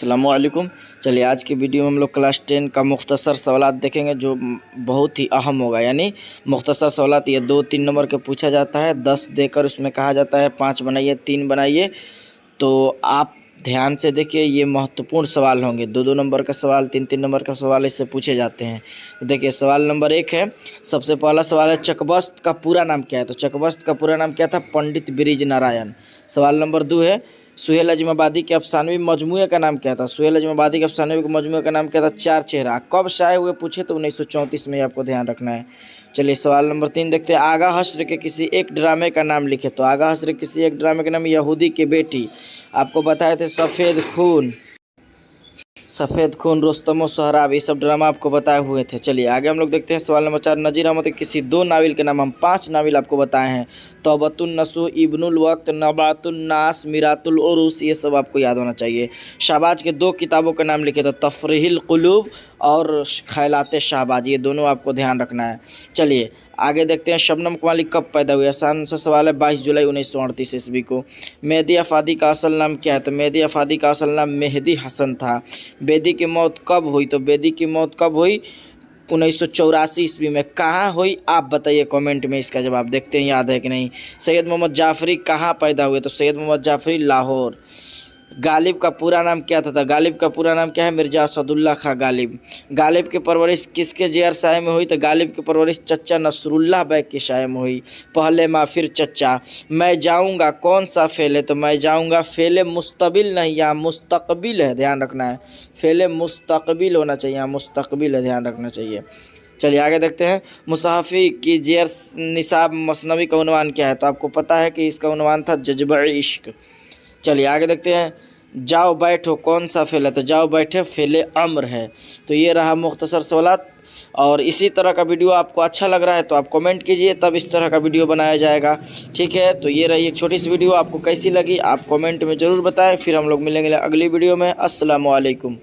अस्सलामुअलैकुम। चलिए आज की वीडियो में हम लोग क्लास 10 का मुख्तसर सवालात देखेंगे जो बहुत ही अहम होगा। यानी मुख्तसर सवालात ये 2-3 नंबर के पूछा जाता है, 10 देकर उसमें कहा जाता है 5 बनाइए 3 बनाइए। तो आप ध्यान से देखिए, ये महत्वपूर्ण सवाल होंगे। 2-2 नंबर का सवाल, 3-3 नंबर का सवाल इससे पूछे जाते हैं। तो देखिए सवाल नंबर 1 है। सबसे पहला सवाल है, चकबस्त का पूरा नाम क्या है? तो चकबस्त का पूरा नाम क्या था? पंडित ब्रिज नारायण। सवाल नंबर 2 है, सुहेल अजमाबादी के अफसानवी मजमूए का नाम क्या था? सुहेल अजमाबादी के अफसानवी मजमूए का नाम क्या था? चार चेहरा। कब शाये हुए पूछे तो 1934 में, आपको ध्यान रखना है। चलिए सवाल नंबर 3 देखते हैं। आगा हश्र के किसी एक ड्रामे का नाम लिखे। तो आगा हश्र के किसी एक ड्रामे का नाम यहूदी की बेटी। आपको बताए थे सफ़ेद खून, रुस्तम और सोहराब, ये सब ड्रामा आपको बताए हुए थे। चलिए आगे हम लोग देखते हैं सवाल नंबर 4। नज़ीर अहमद के किसी 2 नाविल के नाम। हम 5 नाविल आपको बताए हैं। तौबतुन नसूह, इब्नुल वक्त, नबातुन नास, मिरातुल उरूस, ये सब आपको याद होना चाहिए। शाहबाज के 2 किताबों का नाम लिखे थे, तफरीहुल कुलूब और ख़यालात शाहबाज, ये दोनों आपको ध्यान रखना है। चलिए आगे देखते हैं, शबनम कमाली कब पैदा हुई? आसान सा सवाल है, 22 जुलाई 1938 ईस्वी को। मेहदी अफादी का असल नाम क्या है? तो मेहदी अफादी का असल नाम मेहदी हसन था। बेदी की मौत कब हुई? तो बेदी की मौत कब हुई? 1984 ईस्वी में। कहाँ हुई आप बताइए कमेंट में, इसका जवाब देखते हैं याद है कि नहीं। सैयद मोहम्मद जाफरी कहाँ पैदा हुए? तो सैयद मोहम्मद जाफरी लाहौर। गालिब का पूरा नाम क्या था? गालिब का पूरा नाम क्या है? मिर्जा असदुल्ला खां गालिब। गालिब की परवरिश किसके जेर साए में हुई? तो गालिब की परवरिश चच्चा नसरुल्लाह बैग के साए में हुई। पहले माँ फिर चच्चा। मैं जाऊँगा कौन सा फेल है? तो मैं जाऊँगा फेले मुस्तबिल नहीं, यहाँ मुस्तकबिल है, ध्यान रखना है। फेले मुस्तकबिल होना चाहिए, यहाँ मुस्तकबिल है, ध्यान रखना चाहिए। चलिए आगे देखते हैं, मुसाफ़ी की जेर निसाब मसनवी का उन्वान क्या है? तो आपको पता है कि इसका उन्वान था जज्ब-ए-इश्क। चलिए आगे देखते हैं, जाओ बैठो कौन सा फेल है? तो जाओ बैठे फेले अम्र है। तो ये रहा मुख्तसर सवालात। और इसी तरह का वीडियो आपको अच्छा लग रहा है तो आप कमेंट कीजिए, तब इस तरह का वीडियो बनाया जाएगा। ठीक है, तो ये रही एक छोटी सी वीडियो, आपको कैसी लगी आप कमेंट में ज़रूर बताएं। फिर हम लोग मिलेंगे अगली वीडियो में। अस्सलामु अलैकुम।